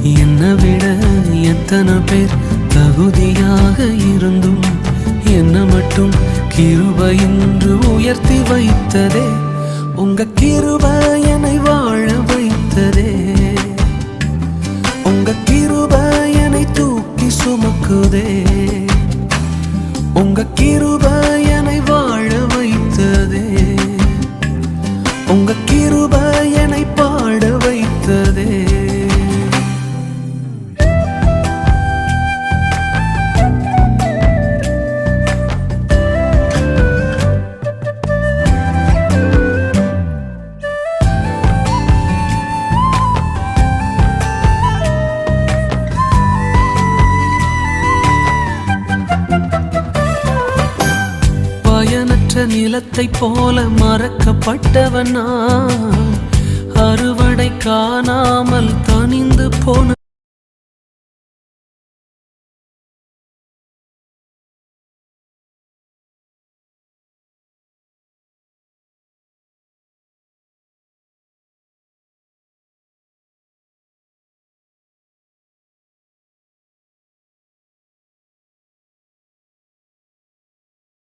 என்னை விட எத்தனை பேர் தகுதியாக இருந்தும் என்ன மட்டும் கிருபை என்று உயர்த்தி வைத்ததே. உங்க கிருபை என்னை வாழ வைத்ததே. உங்க கிருபை என்னை தூக்கி சுமக்குதே. உங்க கிருபை என்னை வாழ வைத்ததே. உங்க கிருபை என்னை பாட வைத்ததே. பயனற்ற நிலத்தை போல மறக்கப்பட்டவன் நான், அறுவடை காணாமல் தனிந்து போன